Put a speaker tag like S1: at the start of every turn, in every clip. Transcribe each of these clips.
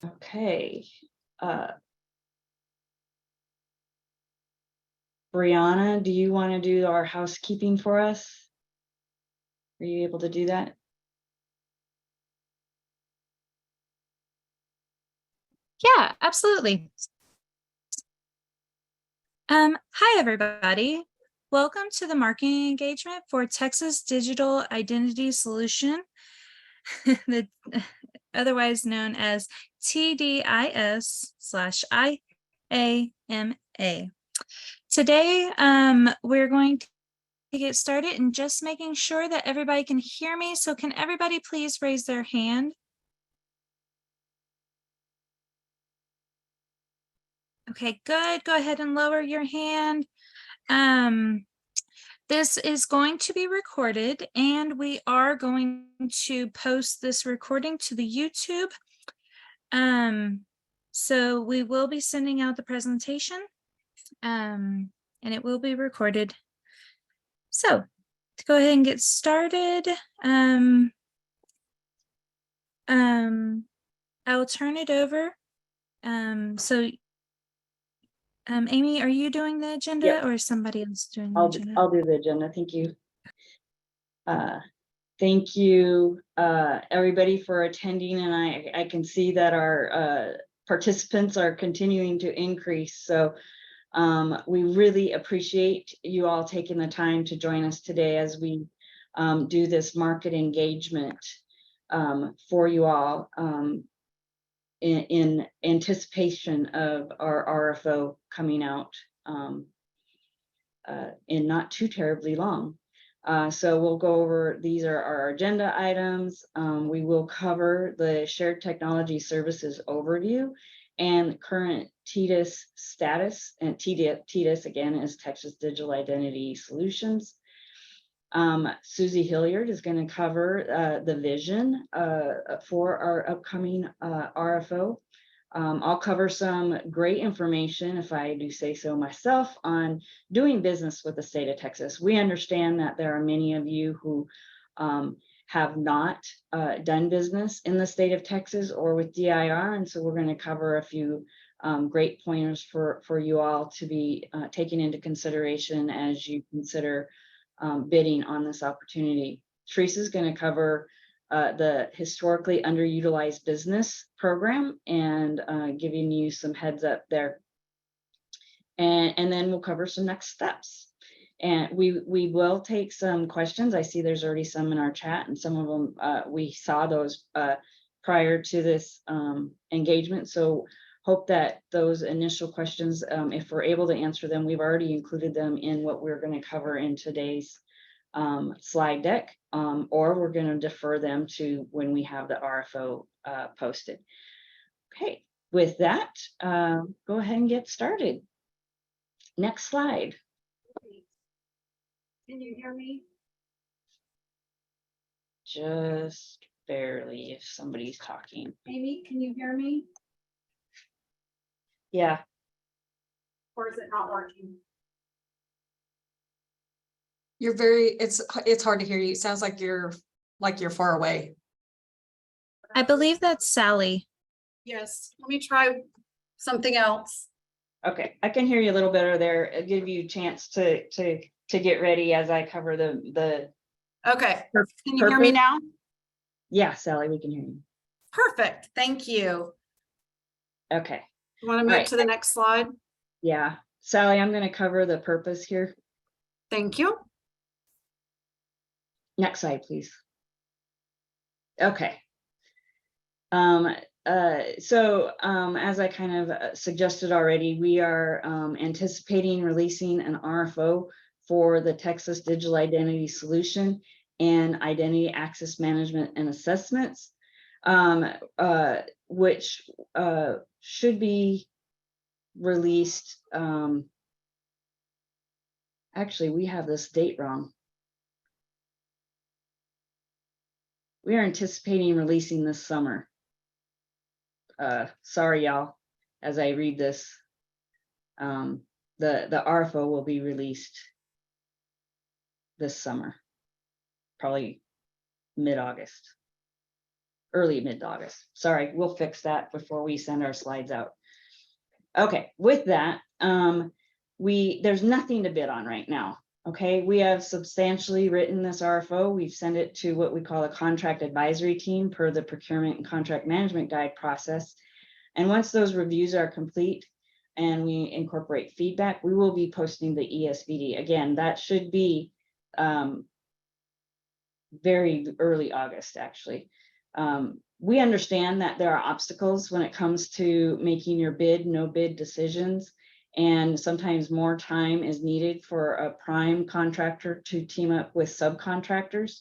S1: Okay. Brianna, do you want to do our housekeeping for us? Are you able to do that?
S2: Yeah, absolutely. Hi, everybody. Welcome to the marketing engagement for Texas Digital Identity Solution, otherwise known as TDIS/IAMA. Today, we're going to get started and just making sure that everybody can hear me. So can everybody please raise their hand? Okay, good. Go ahead and lower your hand. This is going to be recorded, and we are going to post this recording to the YouTube. So we will be sending out the presentation, and it will be recorded. So to go ahead and get started, I will turn it over. Amy, are you doing the agenda? Yep. Or is somebody else doing the agenda?
S1: I'll do the agenda. Thank you. Thank you, everybody, for attending. And I can see that our participants are continuing to increase. So we really appreciate you all taking the time to join us today as we do this market engagement for you all. In anticipation of our RFO coming out in not too terribly long. So we'll go over, these are our agenda items. We will cover the Shared Technology Services overview and current TDIS status, and TDIS again is Texas Digital Identity Solutions. Susie Hilliard is going to cover the vision for our upcoming RFO. I'll cover some great information, if I do say so myself, on doing business with the state of Texas. We understand that there are many of you who have not done business in the state of Texas or with DIR, and so we're going to cover a few great pointers for you all to be taken into consideration as you consider bidding on this opportunity. Teresa's going to cover the historically underutilized business program and giving you some heads up there. And then we'll cover some next steps. And we will take some questions. I see there's already some in our chat, and some of them we saw those prior to this engagement. So hope that those initial questions, if we're able to answer them, we've already included them in what we're going to cover in today's slide deck, or we're going to defer them to when we have the RFO posted. Okay, with that, go ahead and get started. Next slide.
S3: Can you hear me?
S1: Just barely, if somebody's talking.
S3: Amy, can you hear me?
S1: Yeah.
S3: Or is it not working?
S4: You're very, it's hard to hear you. It sounds like you're far away.
S2: I believe that's Sally.
S3: Yes, let me try something else.
S1: Okay, I can hear you a little better there. I'll give you a chance to get ready as I cover the.
S3: Okay, can you hear me now?
S1: Yeah, Sally, we can hear you.
S3: Perfect, thank you.
S1: Okay.
S3: You want to move to the next slide?
S1: Yeah, Sally, I'm going to cover the purpose here.
S3: Thank you.
S1: Next slide, please. Okay. So as I kind of suggested already, we are anticipating releasing an RFO for the Texas Digital Identity Solution and Identity Access Management and Assessments, which should be released. Actually, we have this date wrong. We are anticipating releasing this summer. Sorry, y'all, as I read this. The RFO will be released this summer, probably mid-August, early mid-August. Sorry, we'll fix that before we send our slides out. Okay, with that, there's nothing to bid on right now. Okay, we have substantially written this RFO. We've sent it to what we call a contract advisory team per the procurement and contract management guide process. And once those reviews are complete and we incorporate feedback, we will be posting the ESVD. Again, that should be very early August, actually. We understand that there are obstacles when it comes to making your bid, no bid decisions. And sometimes more time is needed for a prime contractor to team up with subcontractors.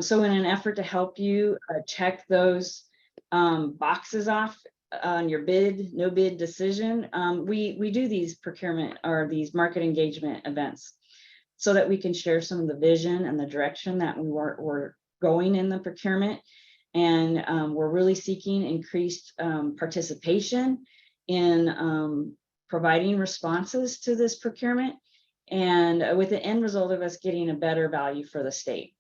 S1: So in an effort to help you check those boxes off on your bid, no bid decision, we do these procurement or these market engagement events so that we can share some of the vision and the direction that we're going in the procurement. And we're really seeking increased participation in providing responses to this procurement, and with the end result of us getting a better value for the state.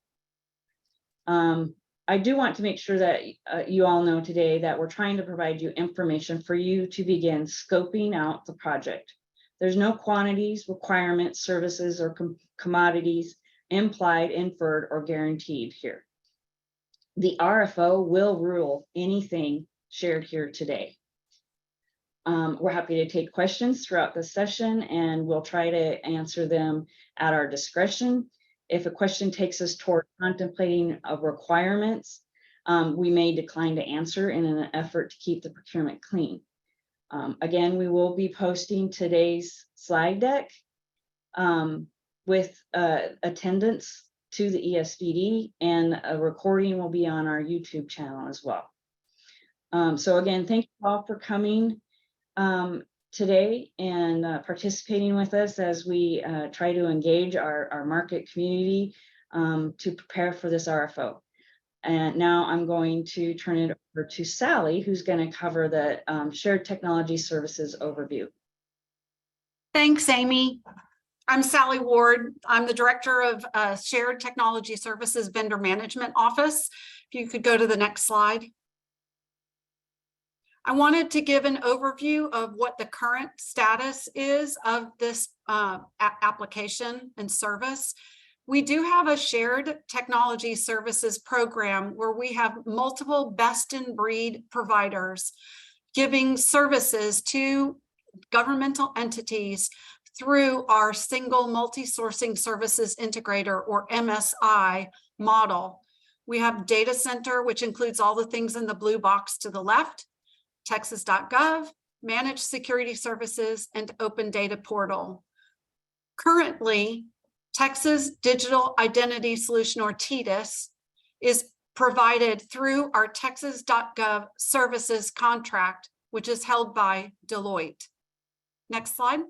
S1: I do want to make sure that you all know today that we're trying to provide you information for you to begin scoping out the project. There's no quantities, requirements, services, or commodities implied, inferred, or guaranteed here. The RFO will rule anything shared here today. We're happy to take questions throughout the session, and we'll try to answer them at our discretion. If a question takes us toward contemplating of requirements, we may decline to answer in an effort to keep the procurement clean. Again, we will be posting today's slide deck with attendance to the ESVD, and a recording will be on our YouTube channel as well. So again, thank you all for coming today and participating with us as we try to engage our market community to prepare for this RFO. And now I'm going to turn it over to Sally, who's going to cover the Shared Technology Services overview.
S3: Thanks, Amy. I'm Sally Ward. I'm the Director of Shared Technology Services Vendor Management Office. If you could go to the next slide. I wanted to give an overview of what the current status is of this application and service. We do have a shared technology services program where we have multiple best-in-breed providers giving services to governmental entities through our single multi-sourcing services integrator, or MSI model. We have data center, which includes all the things in the blue box to the left, Texas.gov, managed security services, and open data portal. Currently, Texas Digital Identity Solution, or TDIS, is provided through our Texas.gov services contract, which is held by Deloitte. Next slide.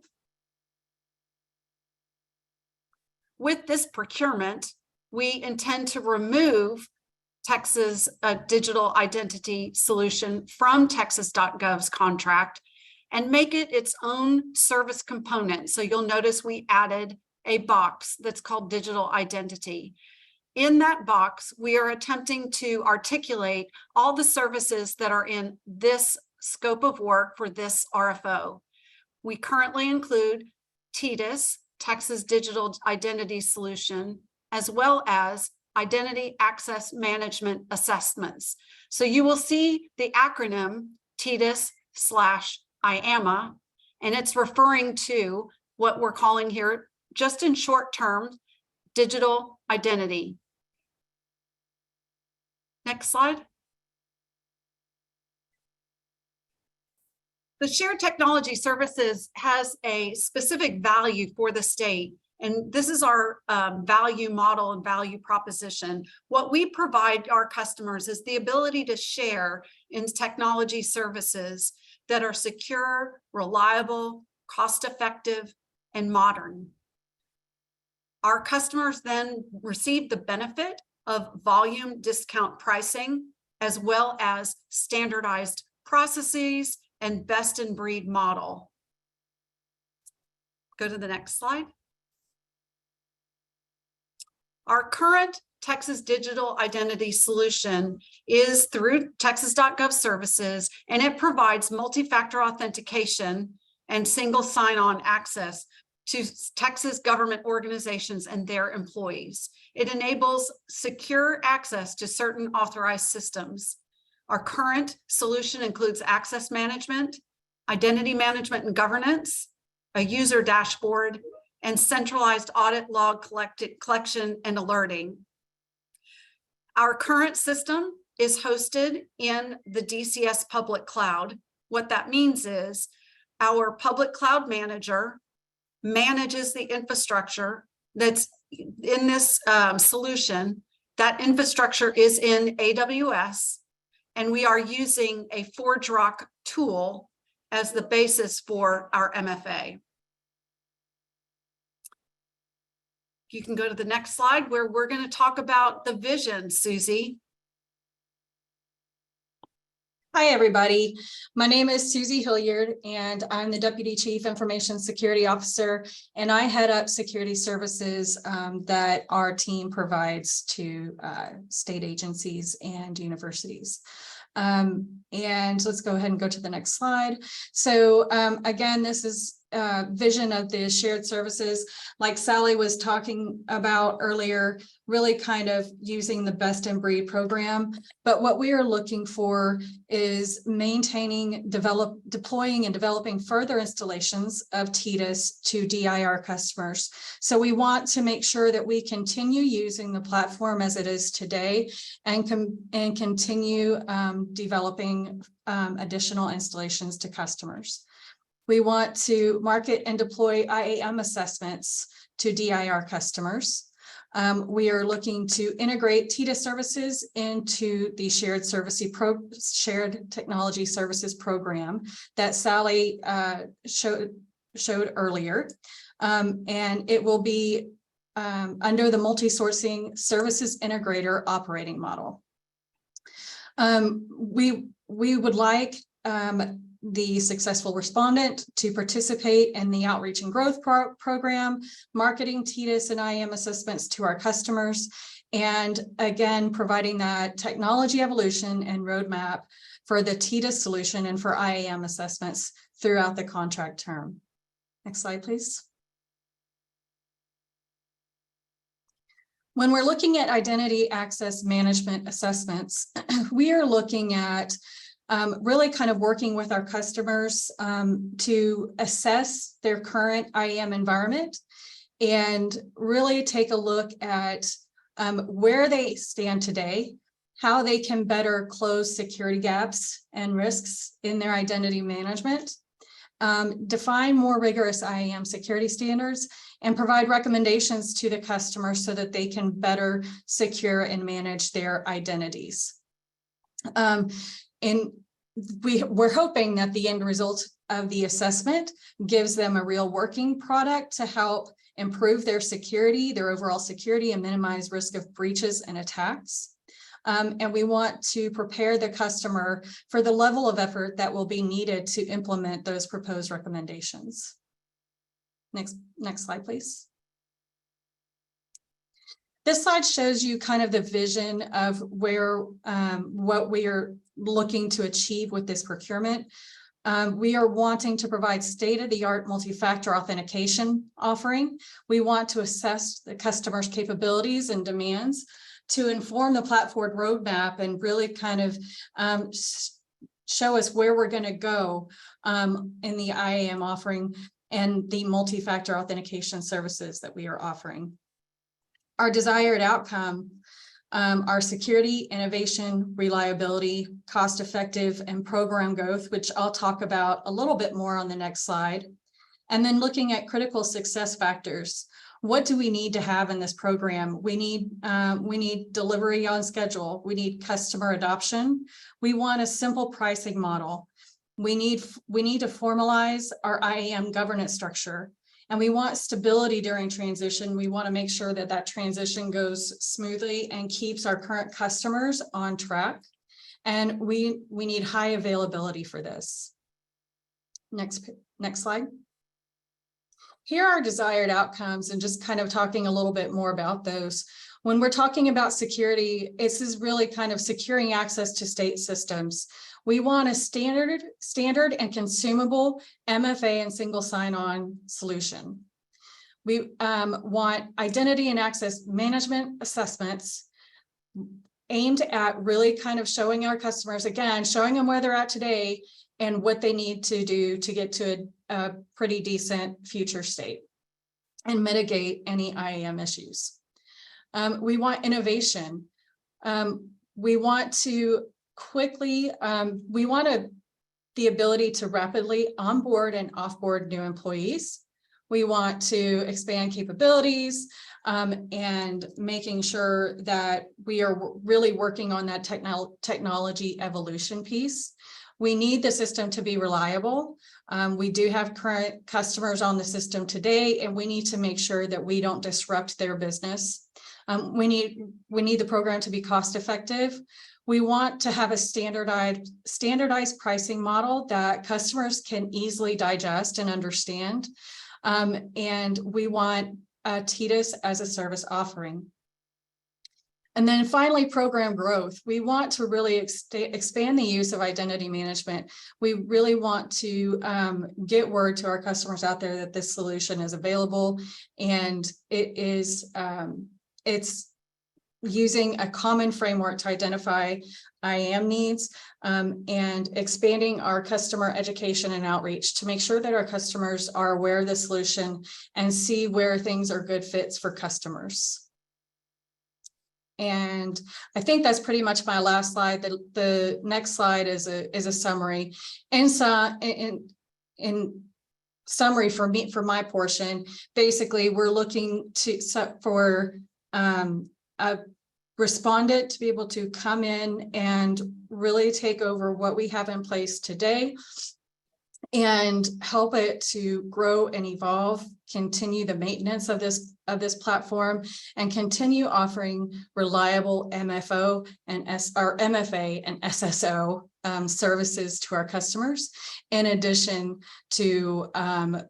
S3: With this procurement, we intend to remove Texas Digital Identity Solution from Texas.gov's contract and make it its own service component. So you'll notice we added a box that's called Digital Identity. In that box, we are attempting to articulate all the services that are in this scope of work for this RFO. We currently include TDIS, Texas Digital Identity Solution, as well as Identity Access Management Assessments. So you will see the acronym TDIS/IAMA, and it's referring to what we're calling here, just in short term, digital identity. Next slide. The shared technology services has a specific value for the state, and this is our value model and value proposition. What we provide our customers is the ability to share in technology services that are secure, reliable, cost-effective, and modern. Our customers then receive the benefit of volume discount pricing, as well as standardized processes and best-in-breed model. Go to the next slide. Our current Texas Digital Identity Solution is through texas.gov services, and it provides multi-factor authentication and single sign-on access to Texas government organizations and their employees. It enables secure access to certain authorized systems. Our current solution includes access management, identity management and governance, a user dashboard, and centralized audit log collection and alerting. Our current system is hosted in the DCS public cloud. What that means is our public cloud manager manages the infrastructure that's in this solution. That infrastructure is in AWS, and we are using a ForgeRock tool as the basis for our MFA. You can go to the next slide where we're going to talk about the vision, Susie.
S4: Hi, everybody. My name is Susie Hilliard, and I'm the Deputy Chief Information Security Officer, and I head up security services that our team provides to state agencies and universities. And let's go ahead and go to the next slide. So again, this is vision of the shared services, like Sally was talking about earlier, really kind of using the best in breed program. But what we are looking for is maintaining, deploying and developing further installations of TDIS to DIR customers. So we want to make sure that we continue using the platform as it is today and continue developing additional installations to customers. We want to market and deploy IAMA assessments to DIR customers. We are looking to integrate TDIS services into the shared technology services program that Sally showed earlier. And it will be under the multi-sourcing services integrator operating model. We would like the successful respondent to participate in the outreach and growth program, marketing TDIS and IAM assessments to our customers, and again, providing that technology evolution and roadmap for the TDIS solution and for IAM assessments throughout the contract term. Next slide, please. When we're looking at identity access management assessments, we are looking at really kind of working with our customers to assess their current IAM environment and really take a look at where they stand today, how they can better close security gaps and risks in their identity management, define more rigorous IAM security standards, and provide recommendations to the customer so that they can better secure and manage their identities. And we're hoping that the end result of the assessment gives them a real working product to help improve their security, their overall security, and minimize risk of breaches and attacks. And we want to prepare the customer for the level of effort that will be needed to implement those proposed recommendations. Next slide, please. This slide shows you kind of the vision of where what we are looking to achieve with this procurement. We are wanting to provide state-of-the-art multi-factor authentication offering. We want to assess the customer's capabilities and demands to inform the platform roadmap and really kind of show us where we're going to go in the IAM offering and the multi-factor authentication services that we are offering. Our desired outcome are security, innovation, reliability, cost-effective, and program growth, which I'll talk about a little bit more on the next slide. And then looking at critical success factors. What do we need to have in this program? We need delivery on schedule. We need customer adoption. We want a simple pricing model. We need to formalize our IAM governance structure. And we want stability during transition. We want to make sure that that transition goes smoothly and keeps our current customers on track. And we need high availability for this. Next slide. Here are desired outcomes, and just kind of talking a little bit more about those. When we're talking about security, this is really kind of securing access to state systems. We want a standard and consumable MFA and single sign-on solution. We want identity and access management assessments aimed at really kind of showing our customers, again, showing them where they're at today and what they need to do to get to a pretty decent future state and mitigate any IAM issues. We want innovation. We want to quickly, we want the ability to rapidly onboard and offboard new employees. We want to expand capabilities and making sure that we are really working on that technology evolution piece. We need the system to be reliable. We do have current customers on the system today, and we need to make sure that we don't disrupt their business. We need the program to be cost effective. We want to have a standardized pricing model that customers can easily digest and understand. And we want a TDIS as a service offering. And then finally, program growth. We want to really expand the use of identity management. We really want to get word to our customers out there that this solution is available, and it's using a common framework to identify IAM needs and expanding our customer education and outreach to make sure that our customers are aware of the solution and see where things are good fits for customers. And I think that's pretty much my last slide. The next slide is a summary. In summary for me, for my portion, basically we're looking for a respondent to be able to come in and really take over what we have in place today and help it to grow and evolve, continue the maintenance of this platform, and continue offering reliable MFA and SSO services to our customers, in addition to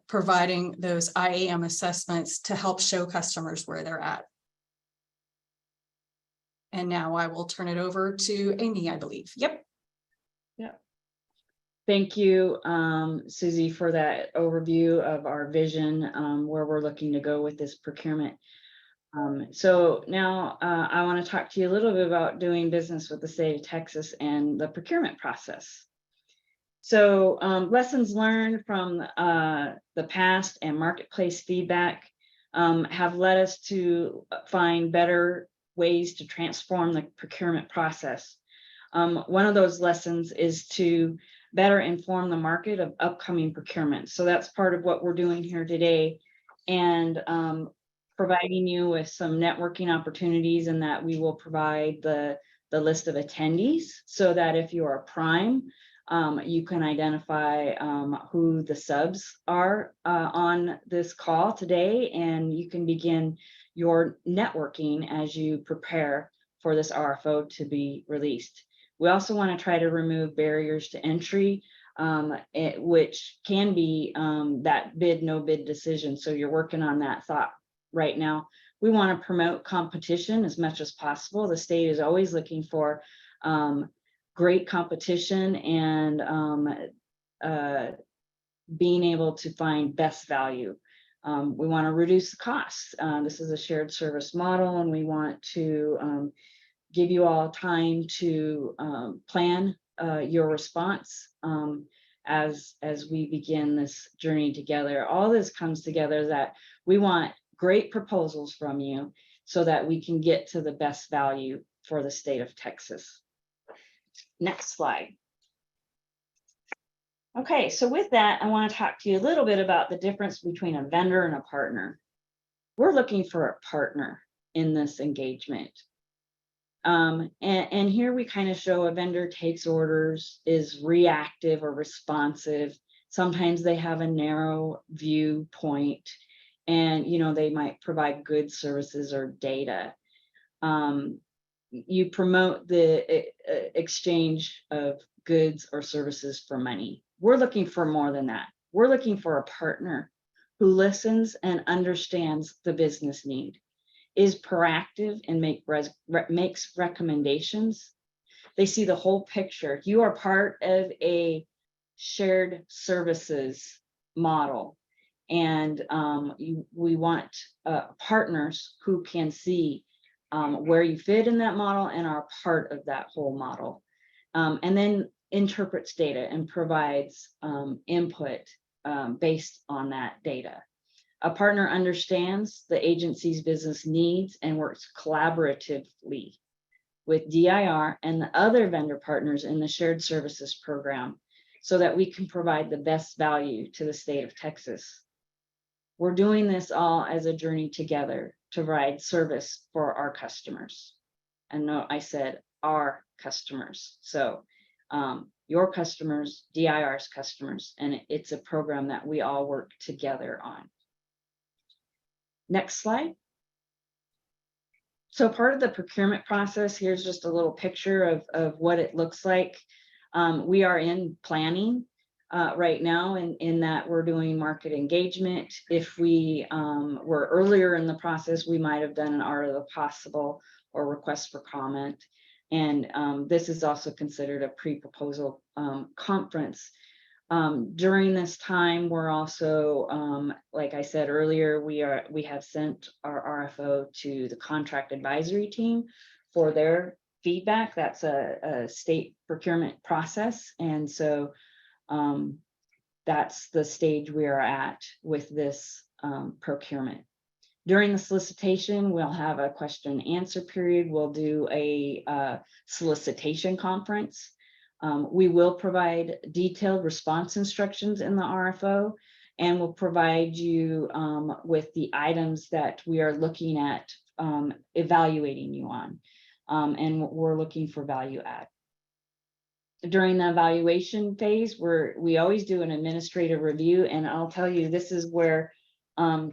S4: providing those IAM assessments to help show customers where they're at. And now I will turn it over to Amy, I believe. Yep.
S1: Thank you, Susie, for that overview of our vision, where we're looking to go with this procurement. So now I want to talk to you a little bit about doing business with the state of Texas and the procurement process. So lessons learned from the past and marketplace feedback have led us to find better ways to transform the procurement process. One of those lessons is to better inform the market of upcoming procurement. So that's part of what we're doing here today, and providing you with some networking opportunities, and that we will provide the list of attendees so that if you are a prime, you can identify who the subs are on this call today, and you can begin your networking as you prepare for this RFO to be released. We also want to try to remove barriers to entry, which can be that bid, no bid decision. So you're working on that thought right now. We want to promote competition as much as possible. The state is always looking for great competition and being able to find best value. We want to reduce the costs. This is a shared service model, and we want to give you all time to plan your response as we begin this journey together. All this comes together that we want great proposals from you so that we can get to the best value for the state of Texas. Next slide. Okay, so with that, I want to talk to you a little bit about the difference between a vendor and a partner. We're looking for a partner in this engagement. And here we kind of show a vendor takes orders, is reactive or responsive. Sometimes they have a narrow viewpoint, and they might provide goods, services, or data. You promote the exchange of goods or services for money. We're looking for more than that. We're looking for a partner who listens and understands the business need, is proactive and makes recommendations. They see the whole picture. You are part of a shared services model. And we want partners who can see where you fit in that model and are part of that whole model. And then interprets data and provides input based on that data. A partner understands the agency's business needs and works collaboratively with DIR and the other vendor partners in the shared services program so that we can provide the best value to the state of Texas. We're doing this all as a journey together to provide service for our customers. And no, I said our customers. So your customers, DIR's customers, and it's a program that we all work together on. Next slide. So part of the procurement process, here's just a little picture of what it looks like. We are in planning right now in that we're doing market engagement. If we were earlier in the process, we might have done an art of the possible or request for comment. And this is also considered a pre-proposal conference. During this time, we're also, like I said earlier, we have sent our RFO to the contract advisory team for their feedback. That's a state procurement process. And so that's the stage we are at with this procurement. During the solicitation, we'll have a question and answer period. We'll do a solicitation conference. We will provide detailed response instructions in the RFO, and we'll provide you with the items that we are looking at evaluating you on. And we're looking for value add. During the evaluation phase, we always do an administrative review, and I'll tell you, this is where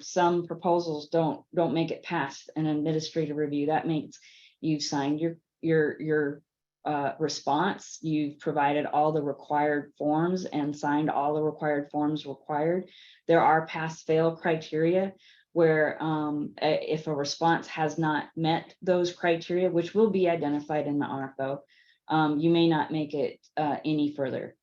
S1: some proposals don't make it past an administrative review. That means you've signed your response, you've provided all the required forms and signed all the required forms required. There are pass-fail criteria where if a response has not met those criteria, which will be identified in the RFO, you may not make it any further.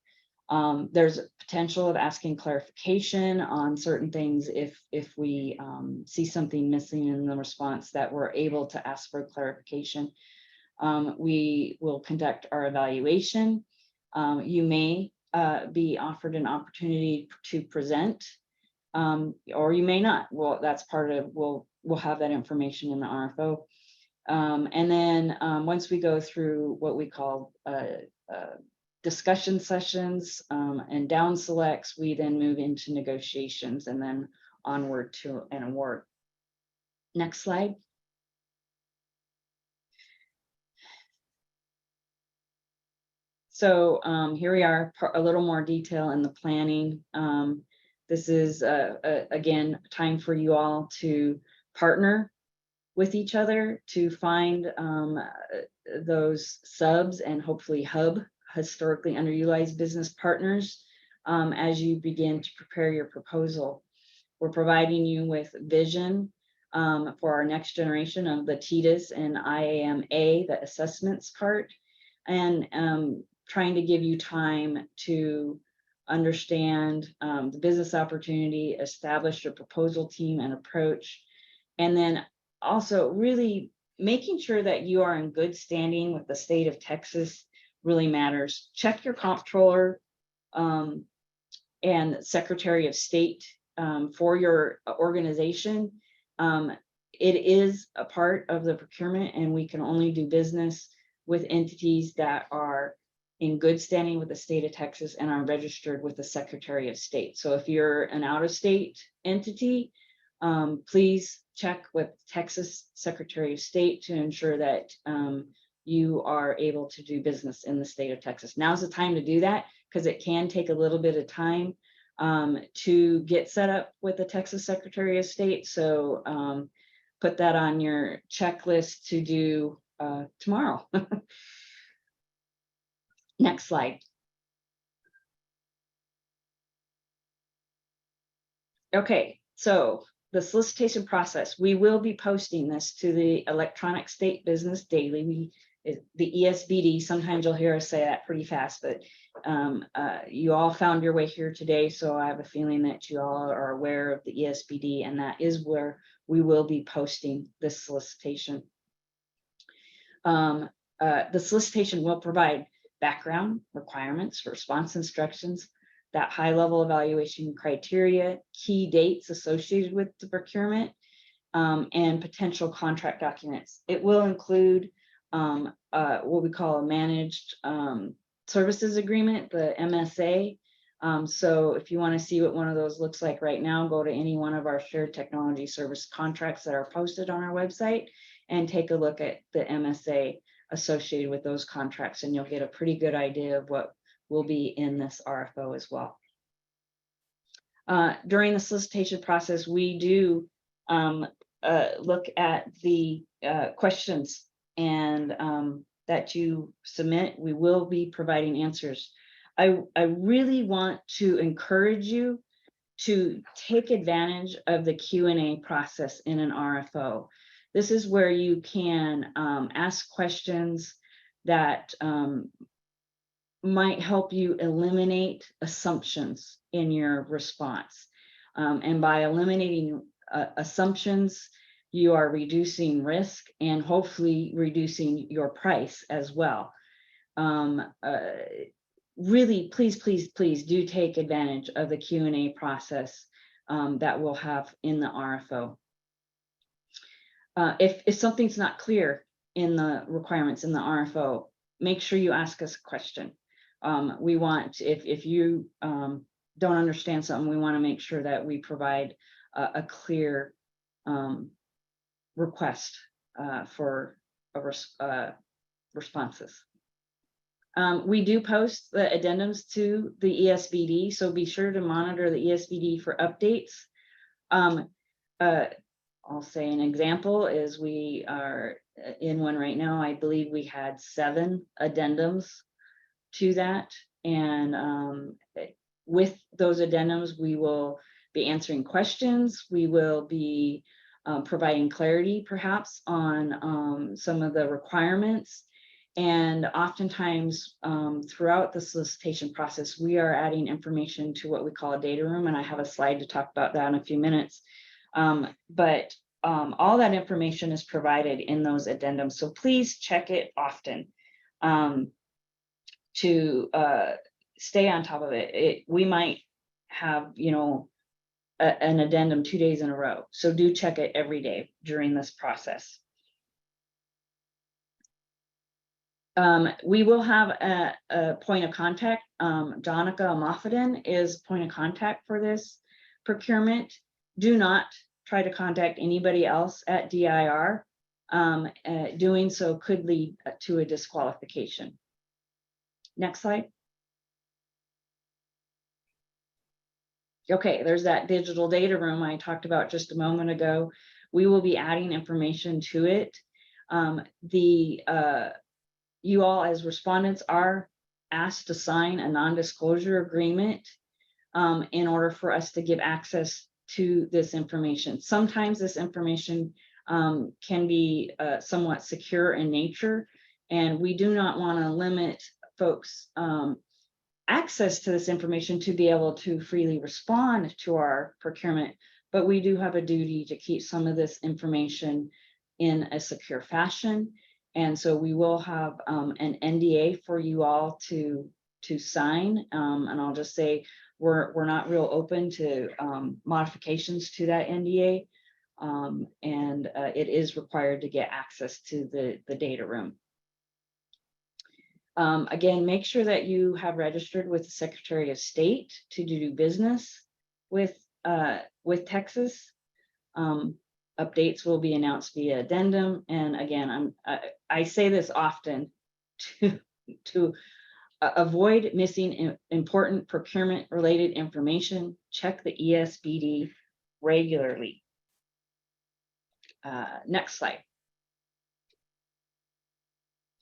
S1: There's a potential of asking clarification on certain things if we see something missing in the response that we're able to ask for clarification. We will conduct our evaluation. You may be offered an opportunity to present, or you may not. Well, that's part of, we'll have that information in the RFO. And then once we go through what we call discussion sessions and down selects, we then move into negotiations and then onward to an award. Next slide. So here we are, a little more detail in the planning. This is, again, time for you all to partner with each other to find those subs and hopefully hub historically underutilized business partners as you begin to prepare your proposal. We're providing you with vision for our next generation of the TDIS and IAMA, the assessments part, and trying to give you time to understand the business opportunity, establish your proposal team and approach, and then also really making sure that you are in good standing with the state of Texas really matters. Check your comptroller and Secretary of State for your organization. It is a part of the procurement, and we can only do business with entities that are in good standing with the state of Texas and are registered with the Secretary of State. So if you're an out-of-state entity, please check with Texas Secretary of State to ensure that you are able to do business in the state of Texas. Now's the time to do that, because it can take a little bit of time to get set up with the Texas Secretary of State. So put that on your checklist to do tomorrow. Next slide. Okay, So the solicitation process, we will be posting this to the Electronic State Business Daily. The ESBD, sometimes you'll hear us say that pretty fast, but you all found your way here today. So I have a feeling that you all are aware of the ESBD, and that is where we will be posting this solicitation. The solicitation will provide background requirements, response instructions, that high-level evaluation criteria, key dates associated with the procurement, and potential contract documents. It will include what we call a managed services agreement, the MSA. So if you want to see what one of those looks like right now, go to any one of our shared technology service contracts that are posted on our website and take a look at the MSA associated with those contracts, and you'll get a pretty good idea of what will be in this RFO as well. During the solicitation process, we do look at the questions and that you submit. We will be providing answers. I really want to encourage you to take advantage of the Q&A process in an RFO. This is where you can ask questions that might help you eliminate assumptions in your response. And by eliminating assumptions, you are reducing risk and hopefully reducing your price as well. Really, please do take advantage of the Q&A process that we'll have in the RFO. If something's not clear in the requirements in the RFO, make sure you ask us a question. We want, if you don't understand something, we want to make sure that we provide a clear request for responses. We do post the addendums to the ESBD, so be sure to monitor the ESBD for updates. I'll say an example is we are in one right now. I believe we had 7 addendums to that, and with those addendums, we will be answering questions. We will be providing clarity perhaps on some of the requirements. And oftentimes throughout the solicitation process, we are adding information to what we call a data room. And I have a slide to talk about that in a few minutes. But all that information is provided in those addendums. So please check it often to stay on top of it. We might have, an addendum 2 days in a row. So do check it every day during this process. We will have a point of contact. Donica Moffaden is point of contact for this procurement. Do not try to contact anybody else at DIR. Doing so could lead to a disqualification. Next slide. Okay, there's that digital data room I talked about just a moment ago. We will be adding information to it. You all as respondents are asked to sign a non-disclosure agreement in order for us to give access to this information. Sometimes this information can be somewhat secure in nature, and we do not want to limit folks' access to this information to be able to freely respond to our procurement, but we do have a duty to keep some of this information in a secure fashion. And so we will have an NDA for you all to sign. And I'll just say we're not real open to modifications to that NDA. And it is required to get access to the data room. Again, make sure that you have registered with the Secretary of State to do business with Texas. Updates will be announced via addendum. And again, I say this often to avoid missing important procurement related information. Check the ESBD regularly. Next slide.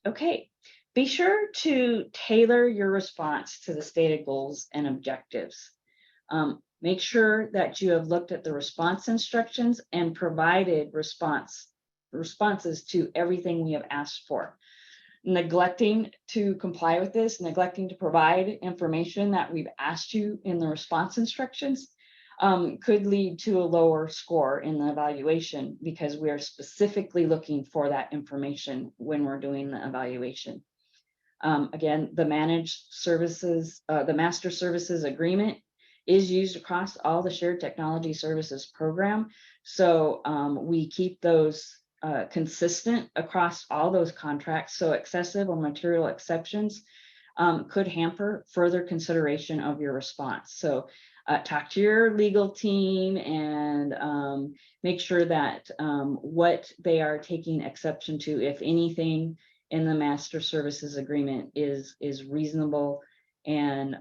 S1: Okay, be sure to tailor your response to the stated goals and objectives. Make sure that you have looked at the response instructions and provided responses to everything we have asked for. Neglecting to comply with this, neglecting to provide information that we've asked you in the response instructions could lead to a lower score in the evaluation, because we are specifically looking for that information when we're doing the evaluation. Again, the managed services, the master services agreement is used across all the shared technology services program. So we keep those consistent across all those contracts. So excessive or material exceptions could hamper further consideration of your response. So talk to your legal team and make sure that what they are taking exception to, if anything, in the master services agreement is reasonable and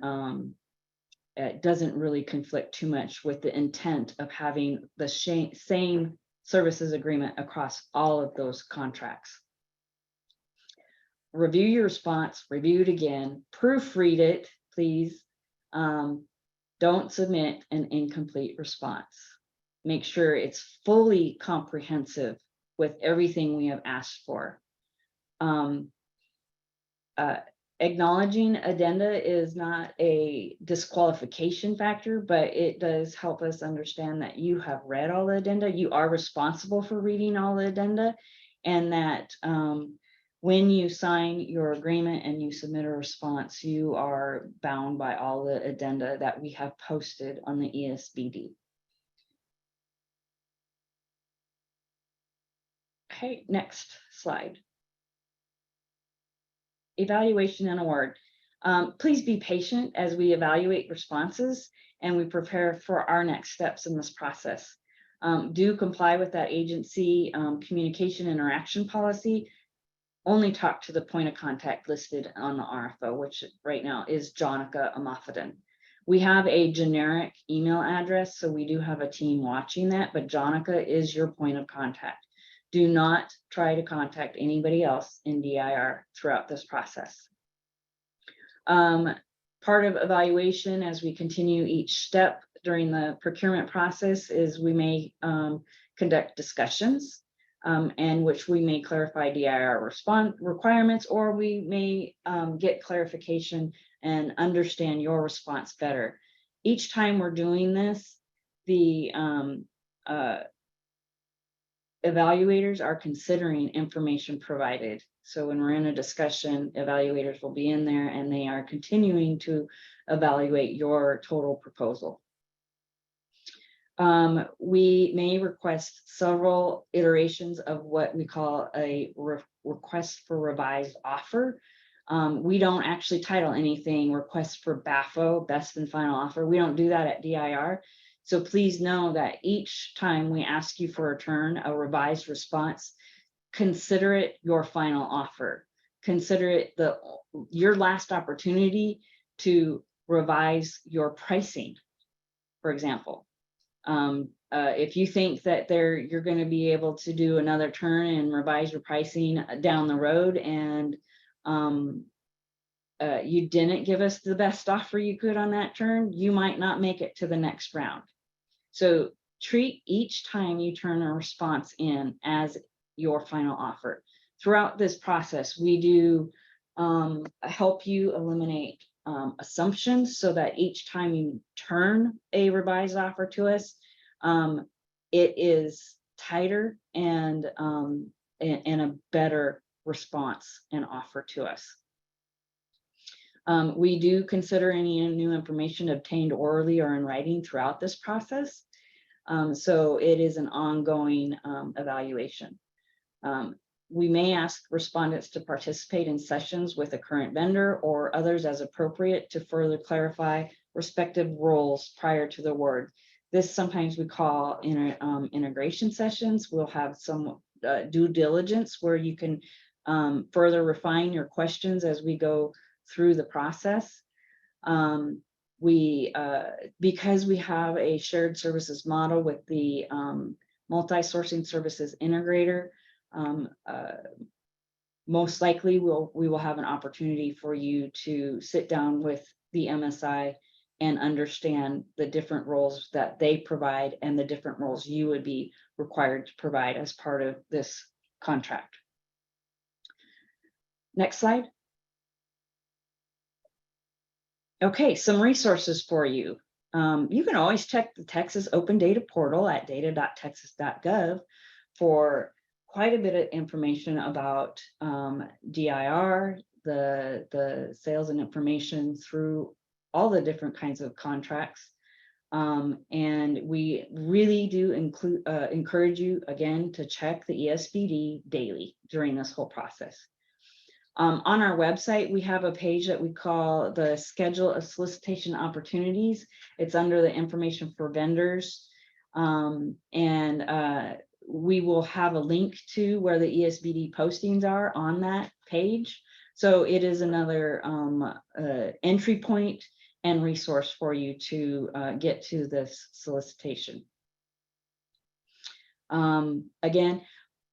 S1: it doesn't really conflict too much with the intent of having the same services agreement across all of those contracts. Review your response, review it again, proofread it, please. Don't submit an incomplete response. Make sure it's fully comprehensive with everything we have asked for. Acknowledging addenda is not a disqualification factor, but it does help us understand that you have read all the addenda. You are responsible for reading all the addenda, and that when you sign your agreement and you submit a response, you are bound by all the addenda that we have posted on the ESBD. Okay, next slide. Evaluation and award. Please be patient as we evaluate responses and we prepare for our next steps in this process. Do comply with that agency communication interaction policy. Only talk to the point of contact listed on the RFO, which right now is Jonica Amafidin. We have a generic email address, so we do have a team watching that, but Jonica is your point of contact. Do not try to contact anybody else in DIR throughout this process. Part of evaluation as we continue each step during the procurement process is we may conduct discussions and which we may clarify DIR response requirements, or we may get clarification and understand your response better. Each time we're doing this, the evaluators are considering information provided. So when we're in a discussion, evaluators will be in there and they are continuing to evaluate your total proposal. We may request several iterations of what we call a request for revised offer. We don't actually title anything request for BAFO, best and final offer. We don't do that at DIR. So please know that each time we ask you for a revised response, consider it your final offer. Consider it your last opportunity to revise your pricing, for example. If you think that you're going to be able to do another turn and revise your pricing down the road, and you didn't give us the best offer you could on that turn, you might not make it to the next round. So treat each time you turn a response in as your final offer. Throughout this process, we do help you eliminate assumptions so that each time you turn a revised offer to us, it is tighter and a better response and offer to us. We do consider any new information obtained orally or in writing throughout this process. So it is an ongoing evaluation. We may ask respondents to participate in sessions with a current vendor or others as appropriate to further clarify respective roles prior to the award. This sometimes we call integration sessions. We'll have some due diligence where you can further refine your questions as we go through the process. Because we have a shared services model with the multi-sourcing services integrator, most likely we will have an opportunity for you to sit down with the MSI and understand the different roles that they provide and the different roles you would be required to provide as part of this contract. Next slide. Okay, some resources for you. You can always check the Texas Open Data Portal at data.texas.gov for quite a bit of information about DIR, the sales and information through all the different kinds of contracts. And we really do encourage you again to check the ESBD daily during this whole process. On our website, we have a page that we call the Schedule of Solicitation Opportunities. It's under the information for vendors. We will have a link to where the ESBD postings are on that page. So it is another entry point and resource for you to get to this solicitation. Again,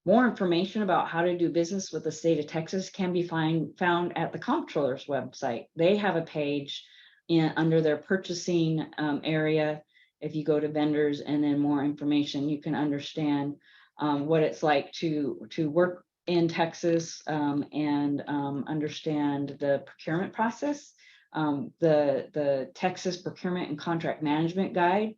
S1: more information about how to do business with the state of Texas can be found at the Comptroller's website. They have a page under their purchasing area. If you go to vendors and then more information, you can understand what it's like to work in Texas and understand the procurement process. The Texas Procurement and Contract Management Guide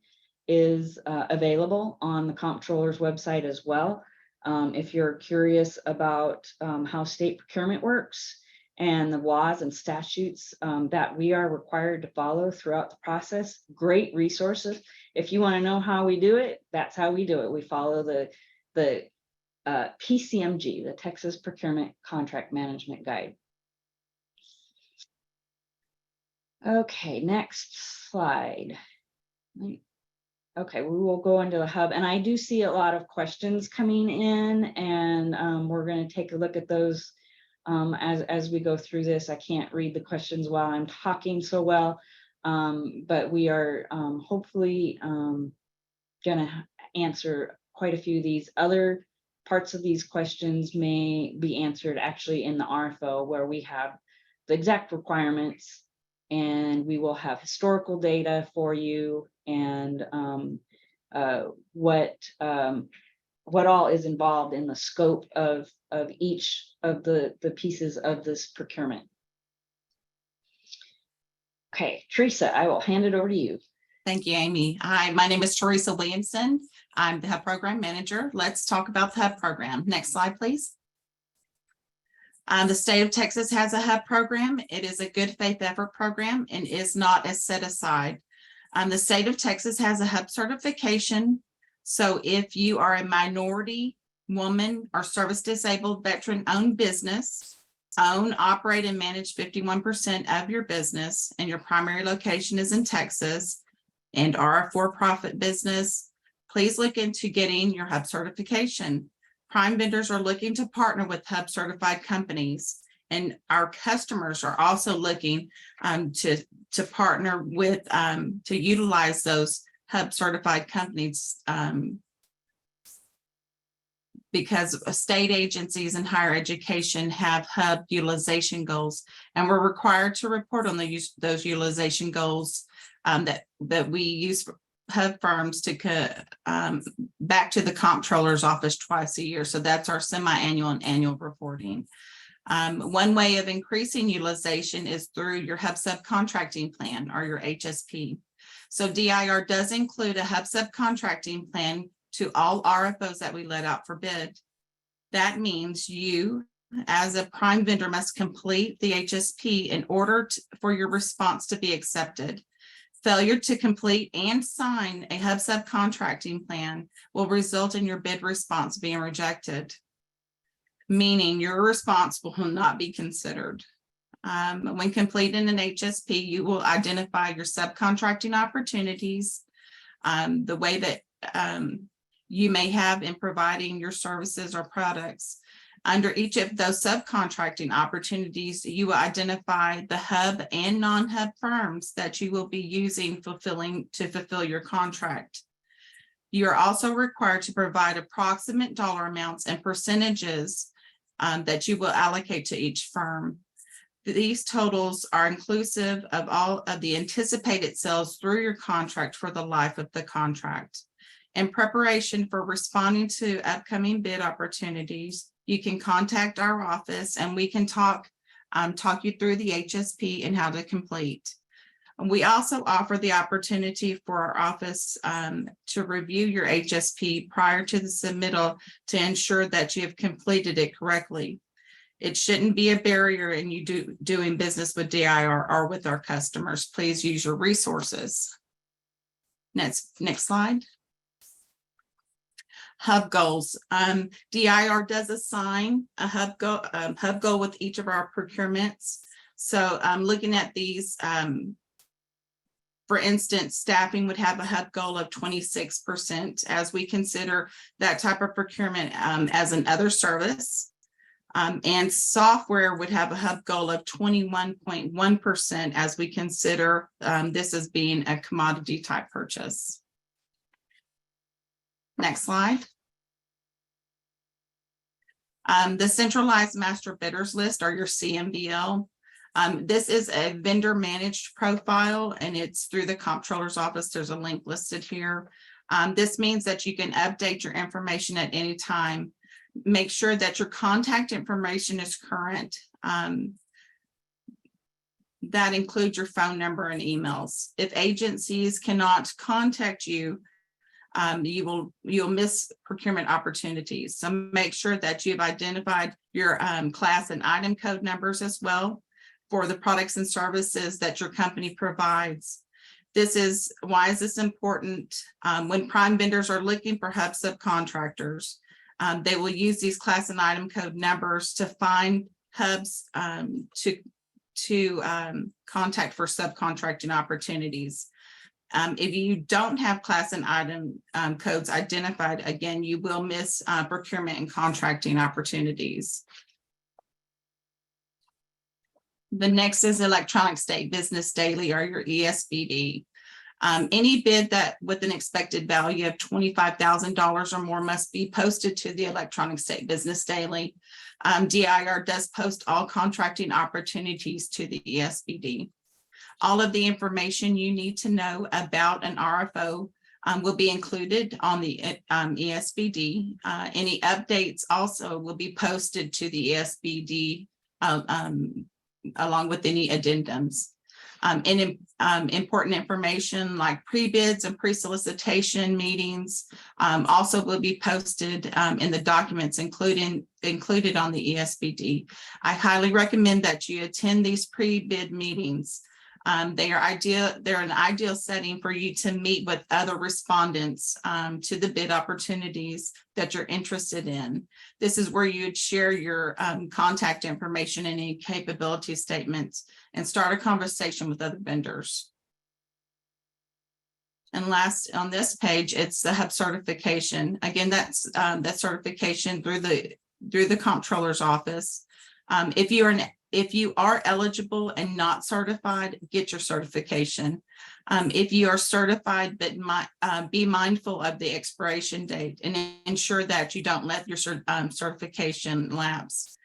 S1: is available on the Comptroller's website as well. If you're curious about how state procurement works and the laws and statutes that we are required to follow throughout the process, great resources. If you want to know how we do it, that's how we do it. We follow the PCMG, the Texas Procurement Contract Management Guide. Okay, next slide. Okay, we will go into the hub, and I do see a lot of questions coming in, and we're going to take a look at those as we go through this. I can't read the questions while I'm talking so well, but we are hopefully going to answer quite a few of these. Other parts of these questions may be answered actually in the RFO, where we have the exact requirements, and we will have historical data for you and what all is involved in the scope of each of the pieces of this procurement. Okay, Teresa, I will hand it over to you.
S5: Thank you, Amy. Hi, my name is Teresa Williamson. I'm the Hub Program Manager. Let's talk about the Hub Program. Next slide, please. The state of Texas has a HUB program. It is a good faith effort program and is not a set aside. The state of Texas has a HUB certification. So if you are a minority, woman, or service disabled veteran owned business, own, operate, and manage 51% of your business, and your primary location is in Texas and are a for-profit business, please look into getting your HUB certification. Prime vendors are looking to partner with HUB certified companies, and our customers are also looking to partner with to utilize those HUB certified companies because state agencies and higher education have HUB utilization goals, and we're required to report on those utilization goals that we use for HUB firms to back to the Comptroller's office twice a year. So that's our semi-annual and annual reporting. One way of increasing utilization is through your HUB subcontracting plan or your HSP. So DIR does include a HUB subcontracting plan to all RFOs that we let out for bid. That means you, as a prime vendor, must complete the HSP in order for your response to be accepted. Failure to complete and sign a HUB subcontracting plan will result in your bid response being rejected, meaning your response will not be considered. When completing an HSP, you will identify your subcontracting opportunities, the way that you may have in providing your services or products. Under each of those subcontracting opportunities, you will identify the HUB and non-HUB firms that you will be using to fulfill your contract. You are also required to provide approximate dollar amounts and percentages that you will allocate to each firm. These totals are inclusive of all of the anticipated sales through your contract for the life of the contract. In preparation for responding to upcoming bid opportunities, you can contact our office and we can talk you through the HSP and how to complete. We also offer the opportunity for our office to review your HSP prior to the submittal to ensure that you have completed it correctly. It shouldn't be a barrier in you doing business with DIR or with our customers. Please use your resources. Next slide. Hub goals. DIR does assign a hub goal with each of our procurements. So looking at these, for instance, staffing would have a hub goal of 26% as we consider that type of procurement as an other service. And software would have a hub goal of 21.1% as we consider this as being a commodity type purchase. Next slide. The centralized master bidders list, or your CMBL. This is a vendor managed profile and it's through the comptroller's office. There's a link listed here. This means that you can update your information at any time. Make sure that your contact information is current. That includes your phone number and emails. If agencies cannot contact you, you'll miss procurement opportunities. So make sure that you've identified your class and item code numbers as well for the products and services that your company provides. Why is this important? When prime vendors are looking for hub subcontractors, they will use these class and item code numbers to find hubs to contact for subcontracting opportunities. If you don't have class and item codes identified, again, you will miss procurement and contracting opportunities. The next is Electronic State Business Daily, or your ESBD. Any bid that with an expected value of $25,000 or more must be posted to the Electronic State Business Daily. DIR does post all contracting opportunities to the ESBD. All of the information you need to know about an RFO will be included on the ESBD. Any updates also will be posted to the ESBD along with any addendums. Important information like pre-bids and pre-solicitation meetings also will be posted in the documents included on the ESBD. I highly recommend that you attend these pre-bid meetings. They're an ideal setting for you to meet with other respondents to the bid opportunities that you're interested in. This is where you'd share your contact information and any capability statements and start a conversation with other vendors. And last on this page, it's the hub certification. Again, that's that certification through the comptroller's office. If you are eligible and not certified, get your certification. If you are certified, but be mindful of the expiration date and ensure that you don't let your certification lapse.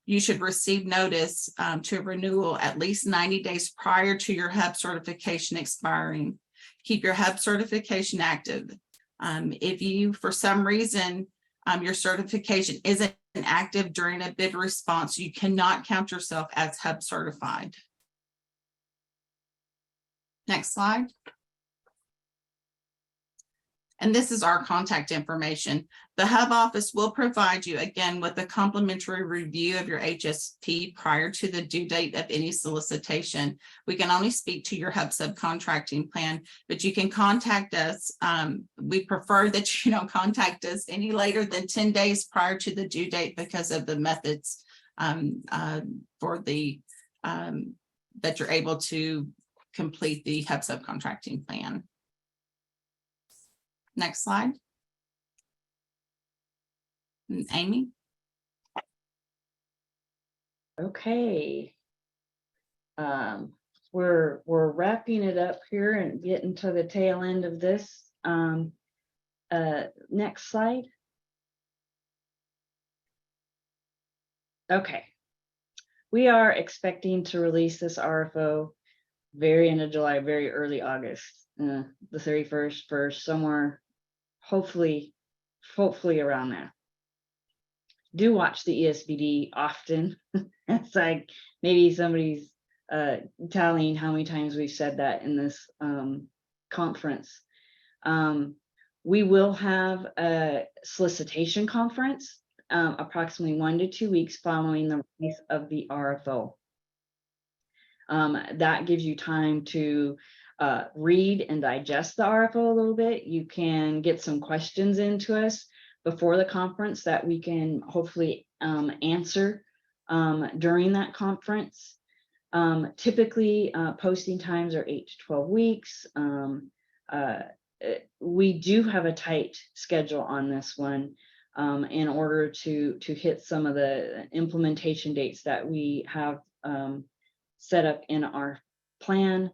S5: You should receive notice to renewal at least 90 days prior to your hub certification expiring. Keep your hub certification active. If you, for some reason, your certification isn't active during a bid response, you cannot count yourself as hub certified. Next slide. And this is our contact information. The hub office will provide you again with a complimentary review of your HSP prior to the due date of any solicitation. We can only speak to your hub subcontracting plan, but you can contact us. We prefer that you don't contact us any later than 10 days prior to the due date because of the methods for the that you're able to complete the hub subcontracting plan. Next slide. Amy.
S1: Okay. We're wrapping it up here and getting to the tail end of this. Next slide. Okay. we are expecting to release this RFO very end of July, very early August, the 31st, first, somewhere, hopefully around there. Do watch the ESBD often. It's like maybe somebody's tallying how many times we've said that in this conference. We will have a solicitation conference approximately 1 to 2 weeks following the release of the RFO. That gives you time to read and digest the RFO a little bit. You can get some questions into us before the conference that we can hopefully answer during that conference. Typically, posting times are 8 to 12 weeks. We do have a tight schedule on this one in order to hit some of the implementation dates that we have set up in our plan.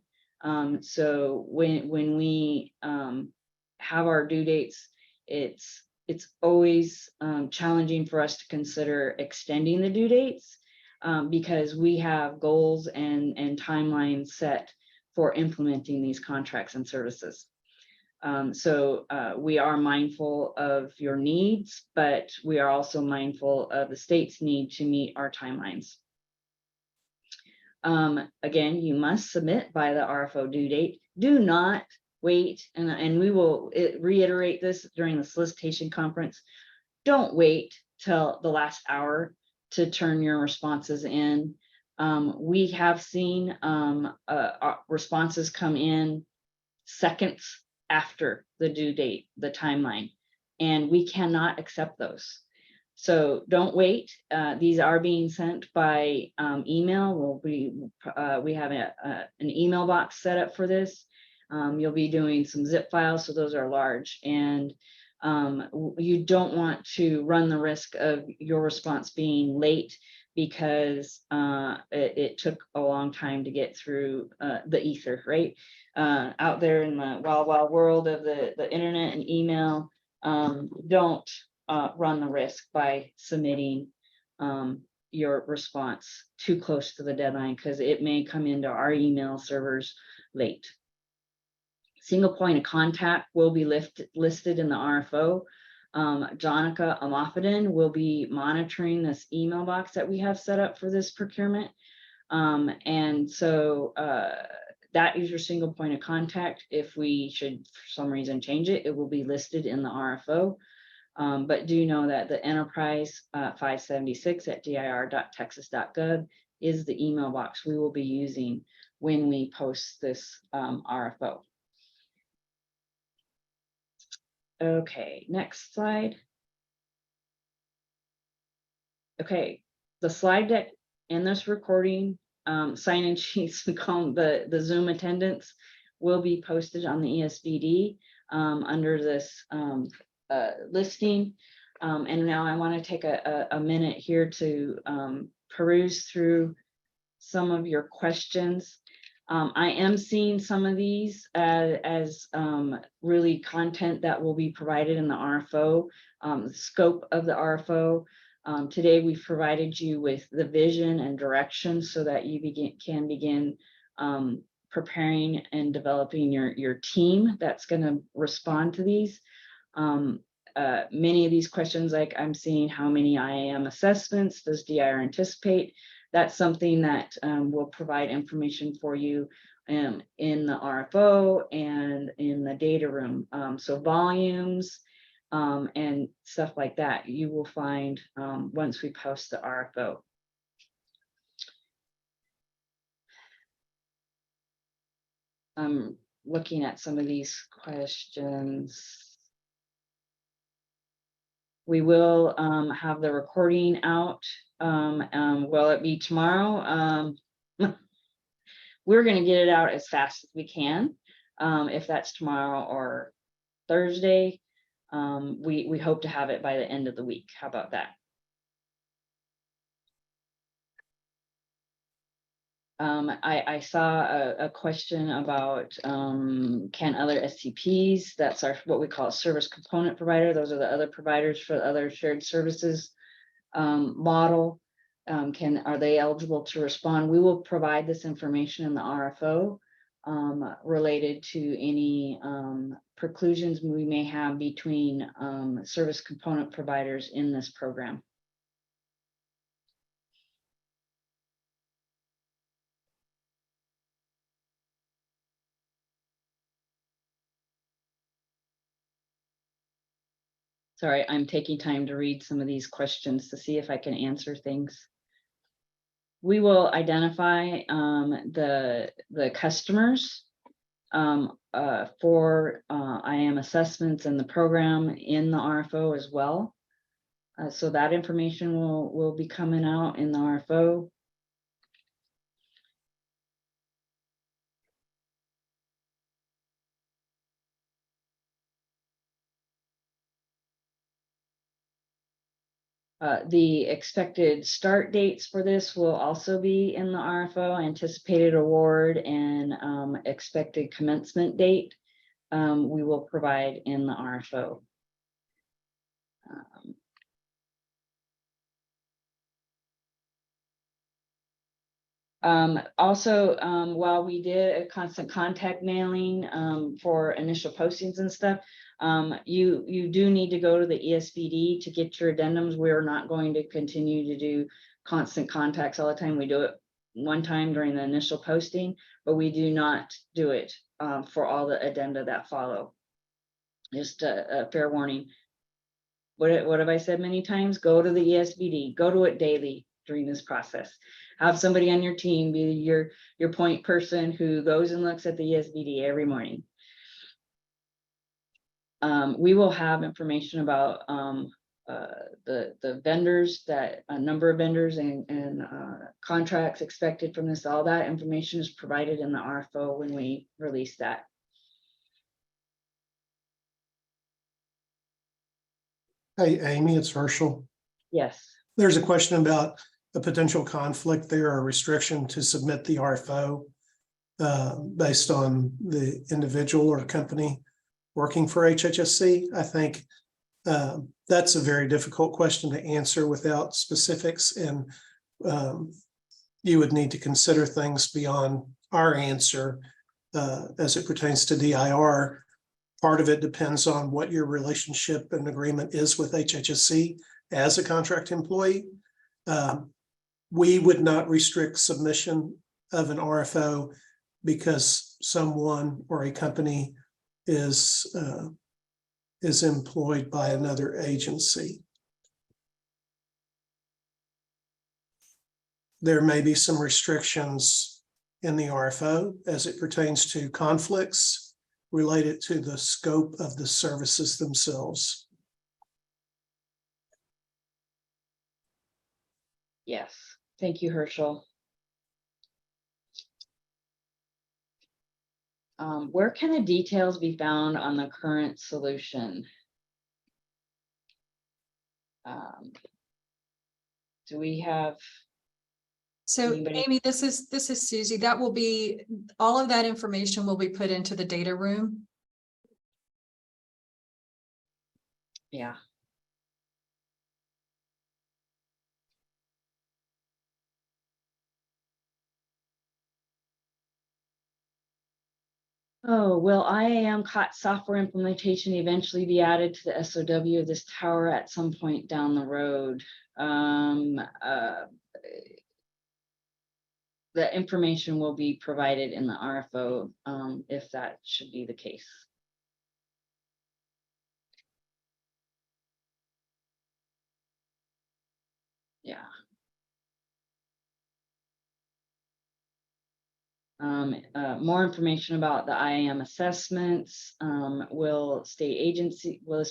S1: So when we have our due dates, it's always challenging for us to consider extending the due dates because we have goals and timelines set for implementing these contracts and services. So we are mindful of your needs, but we are also mindful of the state's need to meet our timelines. Again, you must submit by the RFO due date. Do not wait, and we will reiterate this during the solicitation conference. Don't wait till the last hour to turn your responses in. We have seen responses come in seconds after the due date, the timeline, and we cannot accept those. So don't wait. These are being sent by email. We have an email box set up for this. You'll be doing some zip files, so those are large, and you don't want to run the risk of your response being late because it took a long time to get through the ether, right? Out there in the wild world of the internet and email, don't run the risk by submitting your response too close to the deadline because it may come into our email servers late. Single point of contact will be listed in the RFO. Jonica Amafidin will be monitoring this email box that we have set up for this procurement. And so that is your single point of contact. If we should for some reason change it, it will be listed in the RFO. But do know that the enterprise 576 at dir.texas.gov is the email box we will be using when we post this RFO. Okay, next slide. Okay, the slide deck in this recording, sign-in sheets, we call them the Zoom attendance, will be posted on the ESBD under this listing. And now I want to take a minute here to peruse through some of your questions. I am seeing some of these as really content that will be provided in the RFO, the scope of the RFO. Today we've provided you with the vision and direction so that you can begin preparing and developing your team that's going to respond to these. Many of these questions, like I'm seeing how many IAM assessments does DIR anticipate? That's something that will provide information for you in the RFO and in the data room. So volumes and stuff like that, you will find once we post the RFO. I'm looking at some of these questions. We will have the recording out. Will it be tomorrow? We're going to get it out as fast as we can. If that's tomorrow or Thursday, we hope to have it by the end of the week. How about that? I saw a question about can other SCPs, that's what we call a service component provider. Those are the other providers for other shared services model. Are they eligible to respond? We will provide this information in the RFO related to any preclusions we may have between service component providers in this program. Sorry, I'm taking time to read some of these questions to see if I can answer things. We will identify the customers for IAM assessments and the program in the RFO as well. So that information will be coming out in the RFO. The expected start dates for this will also be in the RFO, anticipated award and expected commencement date. We will provide in the RFO. Also, while we did a constant contact mailing for initial postings and stuff, you do need to go to the ESBD to get your addendums. We're not going to continue to do constant contacts all the time. We do it one time during the initial posting, but we do not do it for all the addenda that follow. Just a fair warning. What have I said many times? Go to the ESBD, go to it daily during this process. Have somebody on your team be your point person who goes and looks at the ESBD every morning. We will have information about the vendors, that a number of vendors and contracts expected from this. All that information is provided in the RFO when we release that.
S6: Hey, Amy, it's Herschel.
S1: Yes.
S6: There's a question about a potential conflict there or restriction to submit the RFO based on the individual or company working for HHSC. I think that's a very difficult question to answer without specifics, and you would need to consider things beyond our answer as it pertains to DIR. Part of it depends on what your relationship and agreement is with HHSC as a contract employee. We would not restrict submission of an RFO because someone or a company is employed by another agency. There may be some restrictions in the RFO as it pertains to conflicts related to the scope of the services themselves.
S1: Yes. Thank you, Herschel. Where can the details be found on the current solution? Do we have?
S4: So
S1: Anybody?
S4: Amy, this is Susie. That will be, all of that information will be put into the data room.
S1: Yeah. Oh, will IAM COT software implementation eventually be added to the SOW of this tower at some point down the road? The information will be provided in the RFO if that should be the case. Yeah. More information about the IAM assessments. Will this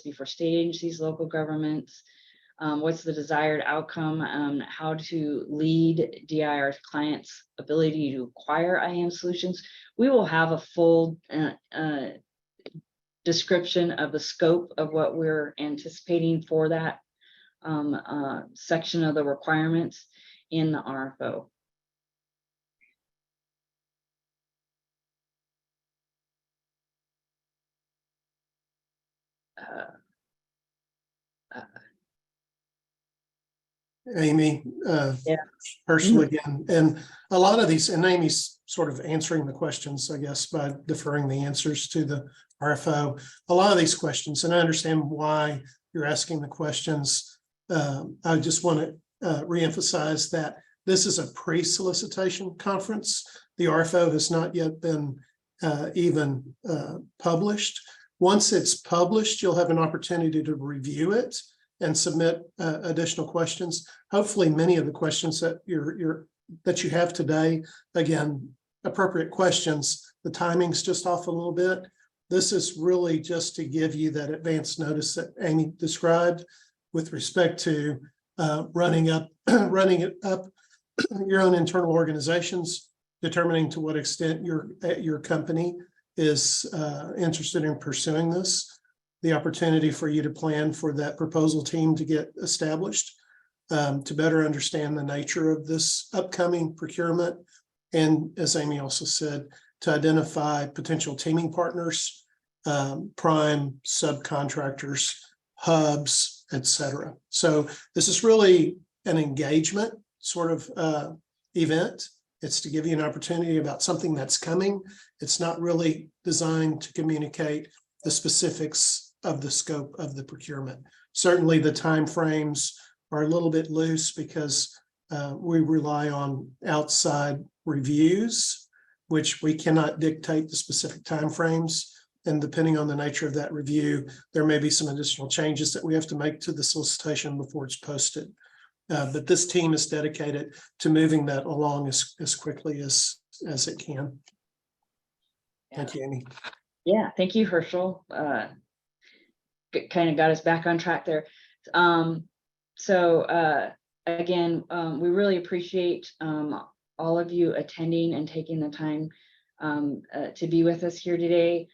S1: be for state agencies, local governments? What's the desired outcome? How to lead DIR clients' ability to acquire IAM solutions? We will have a full description of the scope of what we're anticipating for that section of the requirements in the RFO.
S6: Amy,
S1: Yeah.
S6: personally again, and a lot of these, and Amy's sort of answering the questions, I guess, by deferring the answers to the RFO. A lot of these questions, and I understand why you're asking the questions. I just want to reemphasize that this is a pre-solicitation conference. The RFO has not yet been even published. Once it's published, you'll have an opportunity to review it and submit additional questions. Hopefully, many of the questions that you have today, again, appropriate questions. The timing's just off a little bit. This is really just to give you that advance notice that Amy described with respect to running it up your own internal organizations, determining to what extent your company is interested in pursuing this, the opportunity for you to plan for that proposal team to get established, to better understand the nature of this upcoming procurement. And as Amy also said, to identify potential teaming partners, prime subcontractors, hubs, et cetera. So this is really an engagement sort of event. It's to give you an opportunity about something that's coming. It's not really designed to communicate the specifics of the scope of the procurement. Certainly the timeframes are a little bit loose because we rely on outside reviews, which we cannot dictate the specific timeframes. And depending on the nature of that review, there may be some additional changes that we have to make to the solicitation before it's posted. But this team is dedicated to moving that along as quickly as it can. Thank you, Amy.
S1: Yeah, thank you, Herschel. Kind of got us back on track there. Again, we really appreciate all of you attending and taking the time to be with us here today.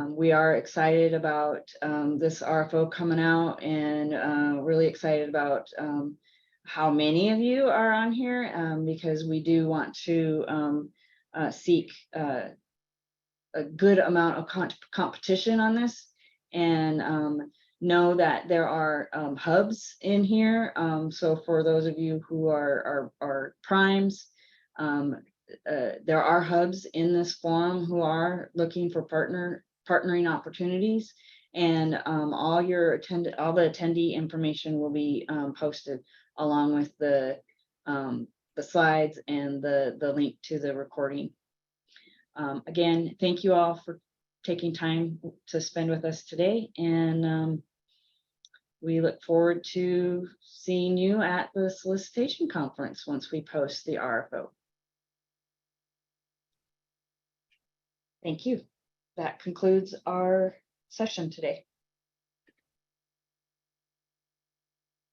S1: We are excited about this RFO coming out, and really excited about how many of you are on here, because we do want to seek a good amount of competition on this, and know that there are hubs in here. So for those of you who are primes, there are hubs in this forum who are looking for partnering opportunities, and all the attendee information will be posted along with the slides and the link to the recording. Again, thank you all for taking time to spend with us today, and we look forward to seeing you at the solicitation conference once we post the RFO. Thank you. That concludes our session today.